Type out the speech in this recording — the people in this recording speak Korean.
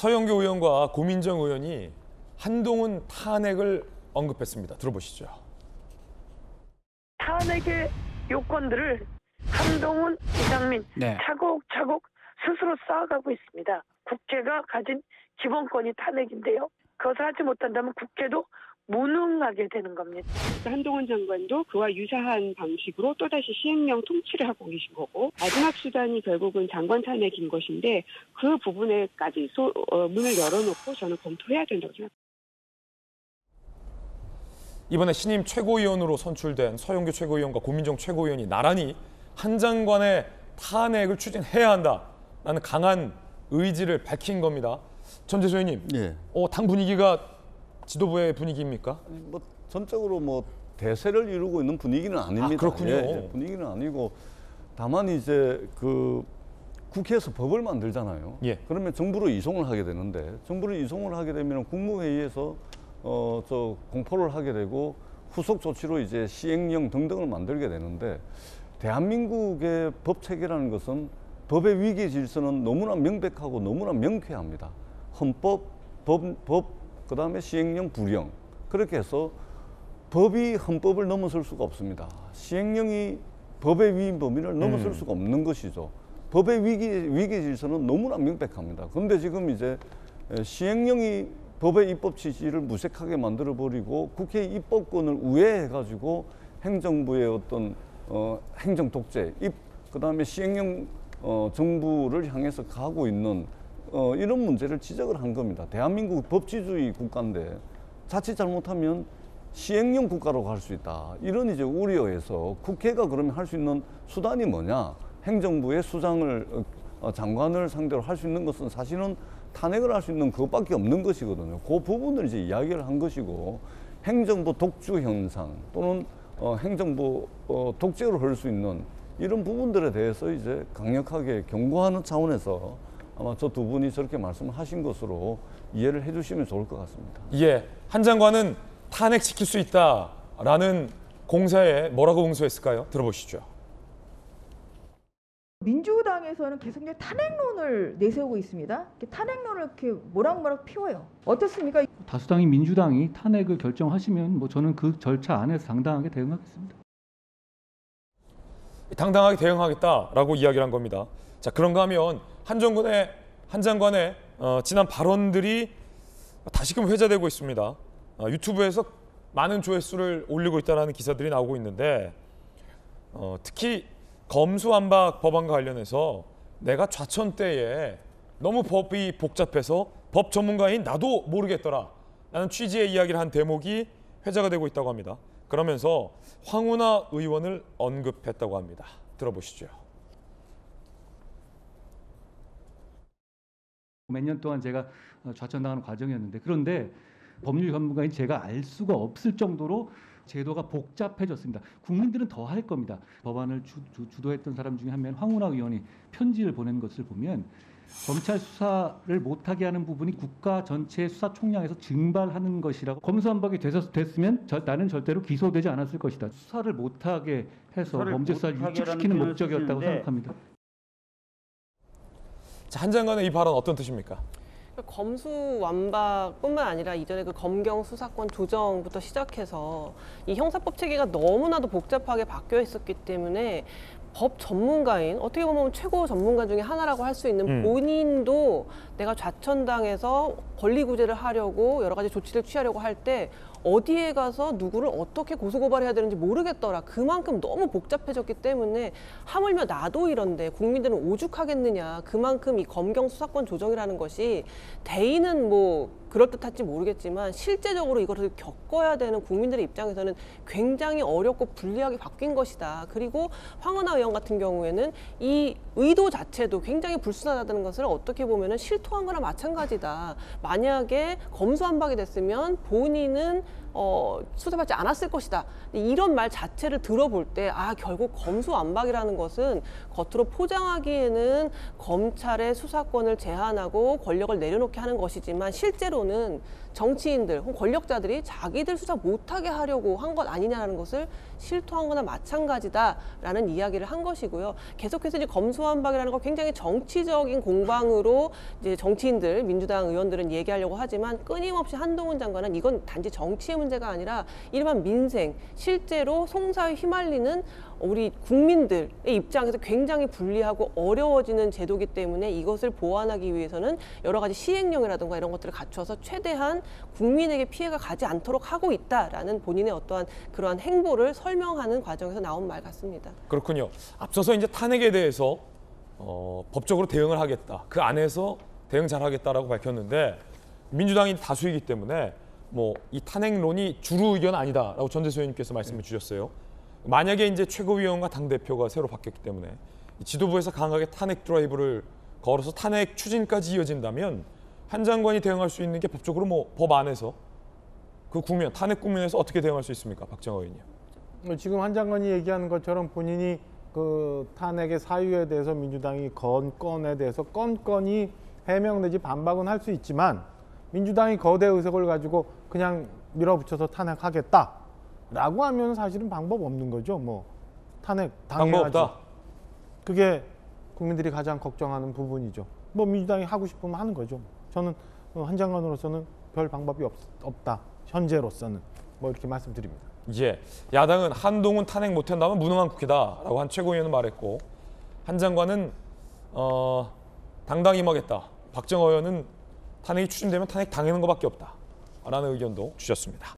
서영교 의원과 고민정 의원이 한동훈 탄핵을 언급했습니다. 들어보시죠. 탄핵의 요건들을 한동훈, 이상민 차곡차곡 스스로 쌓아가고 있습니다. 국회가 가진 기본권이 탄핵인데요. 그것을 하지 못한다면 국회도 무능하게 되는 겁니다. 한동훈 장관도 그와 유사한 방식으로 또다시 시행령 통치를 하고 계신 거고, 마지막 수단이 결국은 장관 탄핵인 것인데 그 부분에까지 문을 열어놓고 저는 검토해야 된다고 생각합니다. 이번에 신임 최고위원으로 선출된 서영교 최고위원과 고민정 최고위원이 나란히 한 장관의 탄핵을 추진해야 한다라는 강한 의지를 밝힌 겁니다. 전재수 의원님, 당 분위기가 지도부의 분위기입니까? 뭐 전적으로 뭐 대세를 이루고 있는 분위기는 아닙니다. 그렇군요. 분위기는 아니고 다만 이제 그 국회에서 법을 만들잖아요. 그러면 정부로 이송을 하게 되는데, 정부로 이송을 하게 되면 국무회의에서 공포를 하게 되고 후속 조치로 이제 시행령 등등을 만들게 되는데, 대한민국의 법 체계라는 것은 법의 위기 질서는 너무나 명백하고 너무나 명쾌합니다. 헌법, 법, 그다음에 시행령, 불령. 그렇게 해서 법이 헌법을 넘어설 수가 없습니다. 시행령이 법의 위임 범위를 넘어설 수가 없는 것이죠. 법의 위기 질서는 너무나 명백합니다. 그런데 지금 이제 시행령이 법의 입법 취지를 무색하게 만들어버리고 국회 입법권을 우회해가지고 행정부의 어떤 행정 독재, 그다음에 시행령 정부를 향해서 가고 있는 이런 문제를 지적을 한 겁니다. 대한민국 법치주의 국가인데 자칫 잘못하면 시행령 국가로 갈 수 있다. 이런 이제 우려에서 국회가 그러면 할 수 있는 수단이 뭐냐? 행정부의 수장을 장관을 상대로 할 수 있는 것은 사실은 탄핵을 할 수 있는 그것밖에 없는 것이거든요. 그 부분을 이제 이야기를 한 것이고, 행정부 독주 현상 또는 행정부 독재로 흐를 수 있는 이런 부분들에 대해서 이제 강력하게 경고하는 차원에서 아마 저 두 분이 저렇게 말씀하신 것으로 이해를 해주시면 좋을 것 같습니다. 한 장관은 탄핵시킬 수 있다라는 공사에 뭐라고 응수했을까요? 들어보시죠. 민주당에서는 계속 탄핵론을 내세우고 있습니다. 탄핵론을 이렇게 모락모락 피워요. 어떻습니까? 다수당인 민주당이 탄핵을 결정하시면 뭐 저는 그 절차 안에서 당당하게 대응하겠습니다. 당당하게 대응하겠다라고 이야기를 한 겁니다. 자, 그런가 하면 한 장관의 지난 발언들이 다시금 회자되고 있습니다. 유튜브에서 많은 조회수를 올리고 있다는 기사들이 나오고 있는데, 특히 검수완박 법안과 관련해서 내가 좌천 때에 너무 법이 복잡해서 법 전문가인 나도 모르겠더라 라는 취지의 이야기를 한 대목이 회자가 되고 있다고 합니다. 그러면서 황운하 의원을 언급했다고 합니다. 들어보시죠. 몇 년 동안 제가 좌천당하는 과정이었는데, 그런데 법률 전문가인 제가 알 수가 없을 정도로 제도가 복잡해졌습니다. 국민들은 더 할 겁니다. 법안을 주도했던 사람 중에 한 명, 황운하 의원이 편지를 보낸 것을 보면 검찰 수사를 못하게 하는 부분이 국가 전체의 수사 총량에서 증발하는 것이라고, 검수완박이 됐으면 나는 절대로 기소되지 않았을 것이다. 수사를 못하게 해서 범죄 수사를 유축시키는 목적이었다고 생각합니다. 자, 한 장관의 이 발언 어떤 뜻입니까? 검수완박뿐만 아니라 이전에 그 검경 수사권 조정부터 시작해서 이 형사법 체계가 너무나도 복잡하게 바뀌어 있었기 때문에 법 전문가인, 어떻게 보면 최고 전문가 중에 하나라고 할 수 있는 본인도 내가 좌천당해서 권리구제를 하려고 여러 가지 조치를 취하려고 할 때 어디에 가서 누구를 어떻게 고소고발해야 되는지 모르겠더라. 그만큼 너무 복잡해졌기 때문에 하물며 나도 이런데 국민들은 오죽하겠느냐. 그만큼 이 검경 수사권 조정이라는 것이 대의는 뭐 그럴듯할지 모르겠지만 실제적으로 이것을 겪어야 되는 국민들의 입장에서는 굉장히 어렵고 불리하게 바뀐 것이다. 그리고 황운하 의원 같은 경우에는 이 의도 자체도 굉장히 불순하다는 것을 어떻게 보면 실토한 거나 마찬가지다. 만약에 검수완박이 됐으면 본인은 수사받지 않았을 것이다. 이런 말 자체를 들어볼 때 결국 검수완박이라는 것은 겉으로 포장하기에는 검찰의 수사권을 제한하고 권력을 내려놓게 하는 것이지만 실제로는 한편으로는 정치인들 혹은 권력자들이 자기들 수사 못하게 하려고 한 것 아니냐라는 것을 실토한 거나 마찬가지다라는 이야기를 한 것이고요. 계속해서 이제 검수완박이라는 걸 굉장히 정치적인 공방으로 이제 정치인들, 민주당 의원들은 얘기하려고 하지만 끊임없이 한동훈 장관은 이건 단지 정치의 문제가 아니라 일반 민생, 실제로 송사에 휘말리는 우리 국민들의 입장에서 굉장히 불리하고 어려워지는 제도이기 때문에 이것을 보완하기 위해서는 여러 가지 시행령이라든가 이런 것들을 갖춰서 최대한 국민에게 피해가 가지 않도록 하고 있다라는 본인의 어떠한 그러한 행보를 설명하는 과정에서 나온 말 같습니다. 그렇군요. 앞서서 이제 탄핵에 대해서 법적으로 대응을 하겠다. 그 안에서 대응 잘하겠다라고 밝혔는데 민주당이 다수이기 때문에 뭐 이 탄핵론이 주류 의견 아니다라고 전재수 의원님께서 말씀해 주셨어요. 만약에 이제 최고위원과 당대표가 새로 바뀌었기 때문에 지도부에서 강하게 탄핵 드라이브를 걸어서 탄핵 추진까지 이어진다면 한 장관이 대응할 수 있는 게 법적으로 뭐 법 안에서 그 국면, 탄핵 국면에서 어떻게 대응할 수 있습니까? 박정호 의원님. 지금 한 장관이 얘기하는 것처럼 본인이 그 탄핵의 사유에 대해서 민주당이 건 건에 대해서 건건이 해명 내지 반박은 할 수 있지만 민주당이 거대 의석을 가지고 그냥 밀어붙여서 탄핵하겠다라고 하면 사실은 방법 없는 거죠. 뭐 탄핵 당해야지. 방법 없다. 그게 국민들이 가장 걱정하는 부분이죠. 뭐 민주당이 하고 싶으면 하는 거죠. 저는 한 장관으로서는 별 방법이 없다. 현재로서는 뭐 이렇게 말씀드립니다. 예, 야당은 한동훈 탄핵 못한다면 무능한 국회다라고 한 최고위원은 말했고 한 장관은 당당히 임하겠다. 박정호 의원은 탄핵이 추진되면 탄핵 당하는 것밖에 없다라는 의견도 주셨습니다.